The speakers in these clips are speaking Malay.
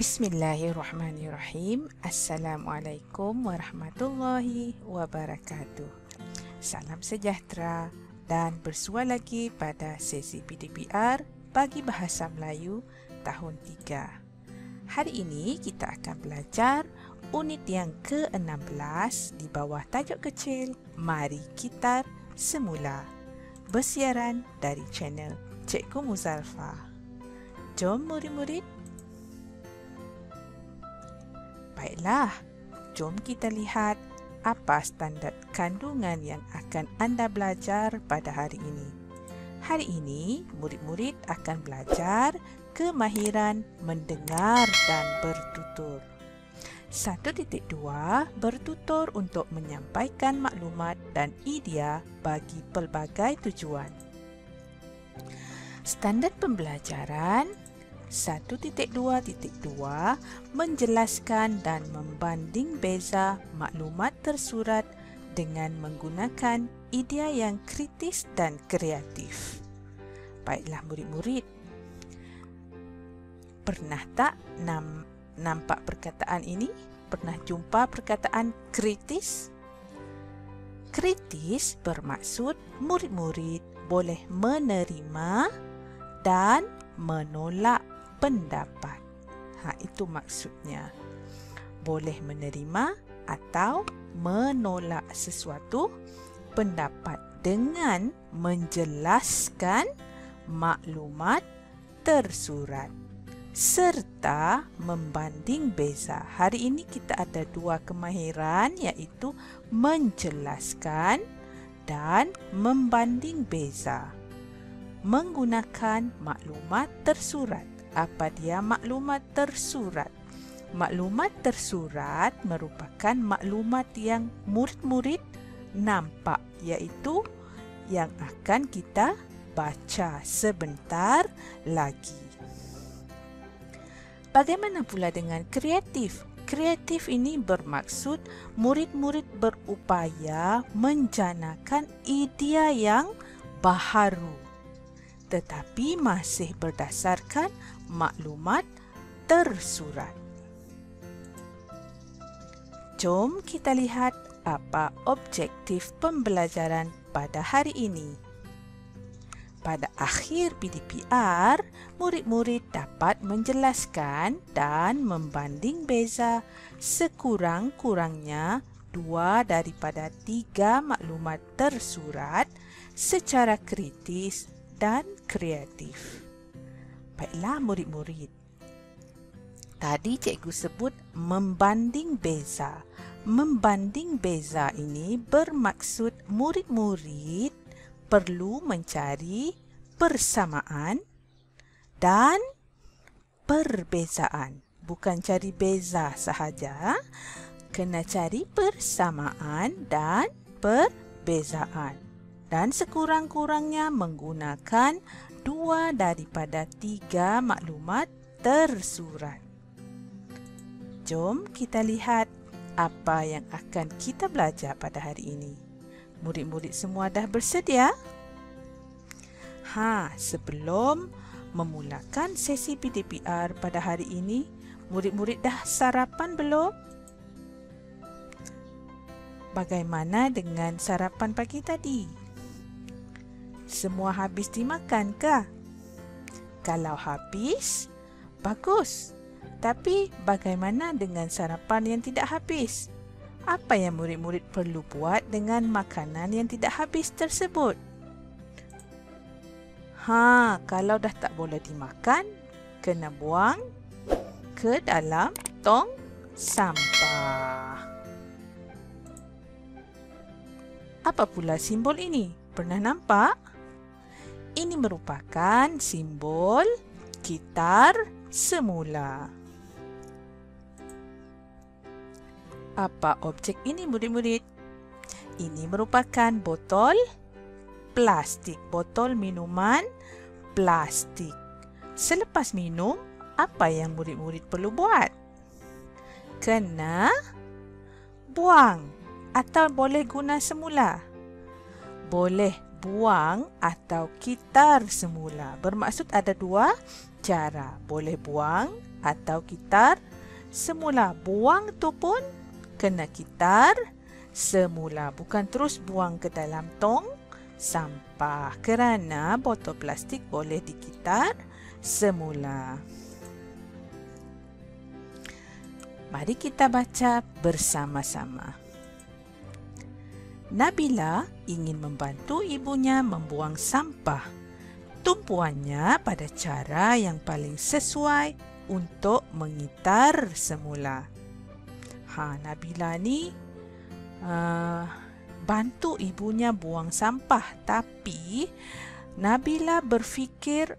Bismillahirrahmanirrahim. Assalamualaikum warahmatullahi wabarakatuh. Salam sejahtera dan bersua lagi pada sesi PDPR bagi Bahasa Melayu tahun 3. Hari ini kita akan belajar unit yang ke-16 di bawah tajuk kecil Mari Kita Semula, bersiaran dari channel Cikgu Muzalfa. Jom murid-murid. Baiklah, jom kita lihat apa standard kandungan yang akan anda belajar pada hari ini. Hari ini, murid-murid akan belajar kemahiran mendengar dan bertutur. 1.2 bertutur untuk menyampaikan maklumat dan idea bagi pelbagai tujuan. Standard pembelajaran 1.2.2 menjelaskan dan membanding beza maklumat tersurat dengan menggunakan idea yang kritis dan kreatif. Baiklah murid-murid, pernah tak nampak perkataan ini? Pernah jumpa perkataan kritis? Kritis bermaksud murid-murid boleh menerima dan menolak pendapat. Itu maksudnya. Boleh menerima atau menolak sesuatu pendapat dengan menjelaskan maklumat tersurat serta membanding beza. Hari ini kita ada dua kemahiran, iaitu menjelaskan dan membanding beza menggunakan maklumat tersurat. Apa dia maklumat tersurat? Maklumat tersurat merupakan maklumat yang murid-murid nampak, iaitu yang akan kita baca sebentar lagi. Bagaimana pula dengan kreatif? Kreatif ini bermaksud murid-murid berupaya menjanakan idea yang baharu, tetapi masih berdasarkan maklumat tersurat. Jom kita lihat apa objektif pembelajaran pada hari ini. Pada akhir PDPR, murid-murid dapat menjelaskan dan membanding beza sekurang-kurangnya 2 daripada 3 maklumat tersurat secara kritis dan kreatif. Baiklah murid-murid. Tadi cikgu sebut membanding beza. Membanding beza ini bermaksud murid-murid perlu mencari persamaan dan perbezaan. Bukan cari beza sahaja, kena cari persamaan dan perbezaan. Dan sekurang-kurangnya menggunakan 2 daripada 3 maklumat tersurat. Jom kita lihat apa yang akan kita belajar pada hari ini. Murid-murid semua dah bersedia? Sebelum memulakan sesi PDPR pada hari ini, murid-murid dah sarapan belum? Bagaimana dengan sarapan pagi tadi? Semua habis dimakan ke? Kalau habis, bagus. Tapi bagaimana dengan sarapan yang tidak habis? Apa yang murid-murid perlu buat dengan makanan yang tidak habis tersebut? Kalau dah tak boleh dimakan, kena buang ke dalam tong sampah. Apa pula simbol ini? Pernah nampak? Ini merupakan simbol kitar semula. Apa objek ini murid-murid? Ini merupakan botol plastik, botol minuman plastik. Selepas minum, apa yang murid-murid perlu buat? Kena buang atau boleh guna semula? Boleh buang atau kitar semula. Bermaksud ada 2 cara. Boleh buang atau kitar semula. Buang tu pun kena kitar semula. Bukan terus buang ke dalam tong sampah. Kerana botol plastik boleh dikitar semula. Mari kita baca bersama-sama. Nabila ingin membantu ibunya membuang sampah tumpuannya pada cara yang paling sesuai untuk mengitar semula. Nabila ni bantu ibunya buang sampah, tapi Nabila berfikir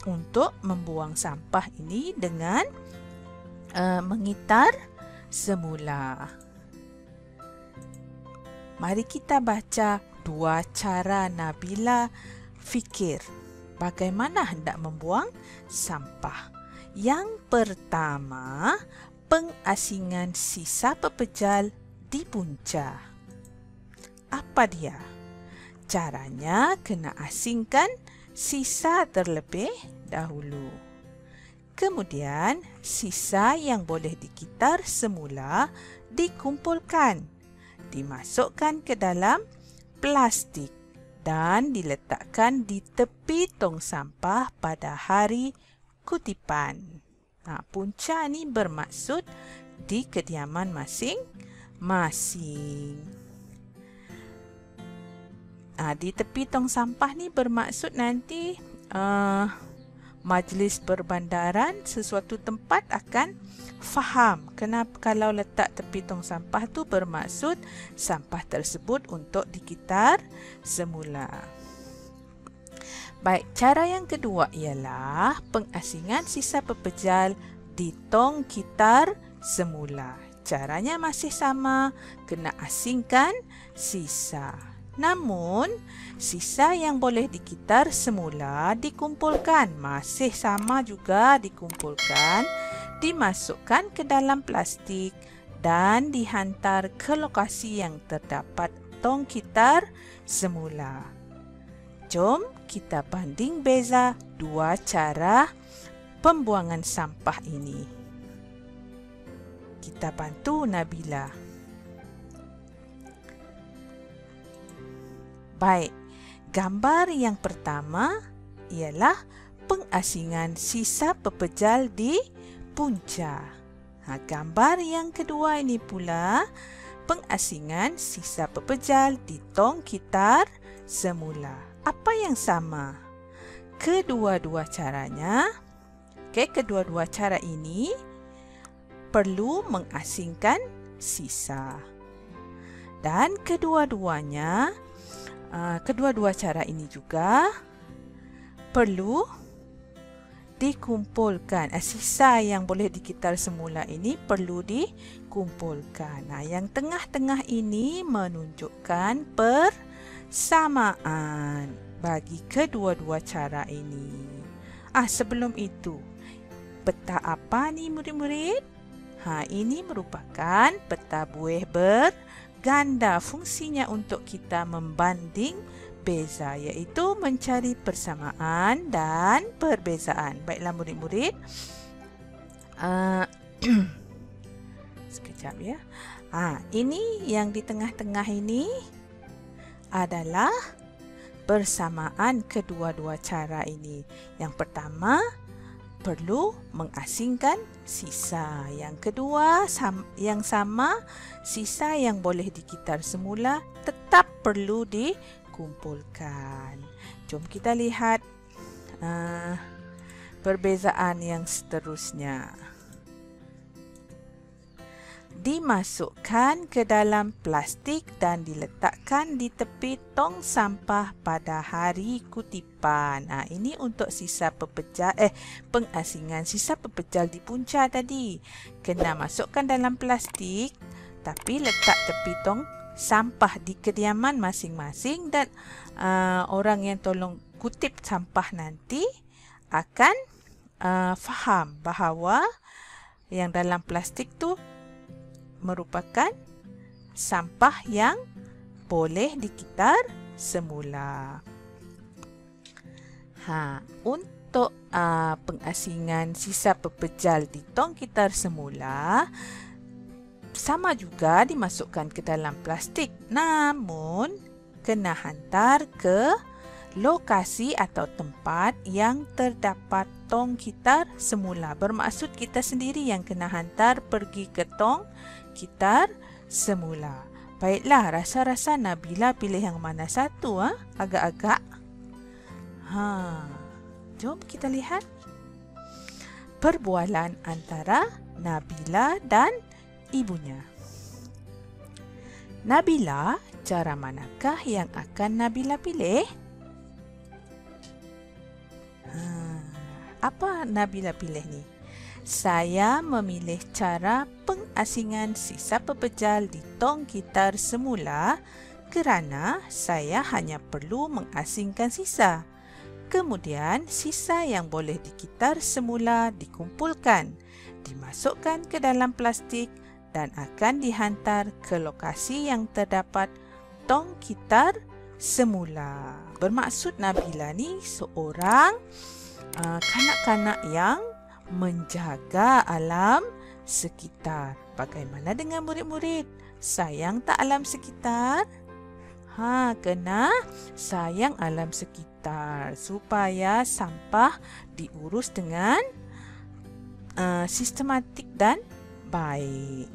untuk membuang sampah ini dengan mengitar semula. Mari kita baca dua cara Nabila fikir bagaimana hendak membuang sampah. Yang pertama, pengasingan sisa pepejal di punca. Apa dia? Caranya kena asingkan sisa terlebih dahulu. Kemudian, sisa yang boleh dikitar semula dikumpulkan, dimasukkan ke dalam plastik dan diletakkan di tepi tong sampah pada hari kutipan. Punca ni bermaksud di kediaman masing-masing. Di tepi tong sampah ni bermaksud nanti majlis perbandaran sesuatu tempat akan faham kenapa kalau letak tepi tong sampah tu bermaksud sampah tersebut untuk dikitar semula. Baik, cara yang kedua ialah pengasingan sisa pepejal di tong kitar semula. Caranya masih sama, kena asingkan sisa. Namun, sisa yang boleh dikitar semula dikumpulkan. Masih sama juga dikumpulkan, dimasukkan ke dalam plastik dan dihantar ke lokasi yang terdapat tong kitar semula. Jom kita banding beza dua cara pembuangan sampah ini. Kita bantu Nabila. Baik, gambar yang pertama ialah pengasingan sisa pepejal di punca. Gambar yang kedua ini pula pengasingan sisa pepejal di tong kitar semula. Apa yang sama? Kedua-dua caranya, kedua-dua cara ini perlu mengasingkan sisa. Dan kedua-duanya kedua-dua cara ini juga perlu dikumpulkan. Sisa yang boleh dikitar semula ini perlu dikumpulkan. Yang tengah-tengah ini menunjukkan persamaan bagi kedua-dua cara ini. Sebelum itu, peta apa ni murid-murid? Ini merupakan peta buih berganda. Fungsinya untuk kita membanding beza, iaitu mencari persamaan dan perbezaan. Baiklah murid-murid. Sekejap ya. Ini yang di tengah-tengah ini adalah persamaan kedua-dua cara ini. Yang pertama, perlu mengasingkan sisa. Yang kedua, yang sama, sisa yang boleh dikitar semula tetap perlu dikumpulkan. Jom kita lihat perbezaan yang seterusnya. Dimasukkan ke dalam plastik dan diletakkan di tepi tong sampah pada hari kutipan. Ini untuk sisa pepejal, pengasingan sisa pepejal di punca tadi. Kena masukkan dalam plastik tapi letak tepi tong sampah di kediaman masing-masing, dan orang yang tolong kutip sampah nanti akan faham bahawa yang dalam plastik tu merupakan sampah yang boleh dikitar semula. untuk pengasingan sisa pepejal di tong gitar semula, sama juga dimasukkan ke dalam plastik. Namun, kena hantar ke lokasi atau tempat yang terdapat tong gitar semula. Bermaksud kita sendiri yang kena hantar pergi ke tong gitar semula. Baiklah, rasa-rasa Nabila pilih yang mana satu? Agak-agak. Jom kita lihat. Perbualan antara Nabila dan ibunya. Nabila, cara manakah yang akan Nabila pilih? Apa Nabila pilih ni? Saya memilih cara pengasingan sisa pepejal di tong gitar semula kerana saya hanya perlu mengasingkan sisa. Kemudian, sisa yang boleh digitar semula dikumpulkan, dimasukkan ke dalam plastik dan akan dihantar ke lokasi yang terdapat tong gitar semula. Bermaksud Nabila ni seorang kanak-kanak yang menjaga alam sekitar. Bagaimana dengan murid-murid? Sayang tak alam sekitar? Kena sayang alam sekitar supaya sampah diurus dengan sistematik dan baik.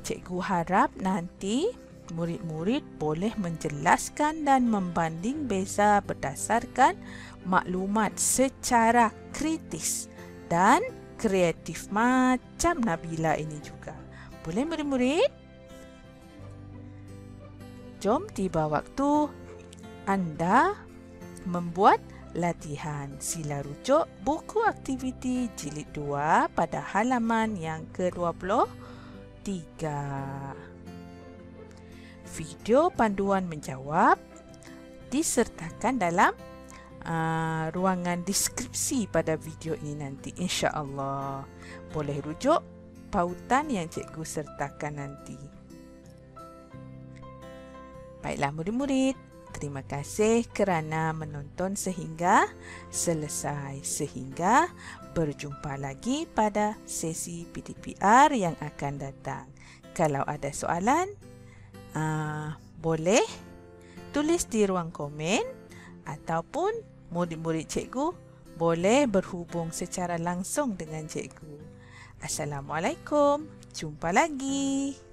Cikgu harap nanti murid-murid boleh menjelaskan dan membanding beza berdasarkan maklumat secara kritis dan kreatif macam Nabila ini juga. Boleh murid-murid? Jom tiba waktu anda membuat latihan. Sila rujuk buku aktiviti jilid 2 pada halaman yang ke-23. Video panduan menjawab disertakan dalam ruangan deskripsi pada video ini nanti, insya-Allah. Boleh rujuk pautan yang cikgu sertakan nanti. Baiklah murid-murid, terima kasih kerana menonton sehingga selesai. Sehingga berjumpa lagi pada sesi PDPR yang akan datang. Kalau ada soalan, boleh tulis di ruang komen ataupun murid-murid cikgu boleh berhubung secara langsung dengan cikgu. Assalamualaikum. Jumpa lagi.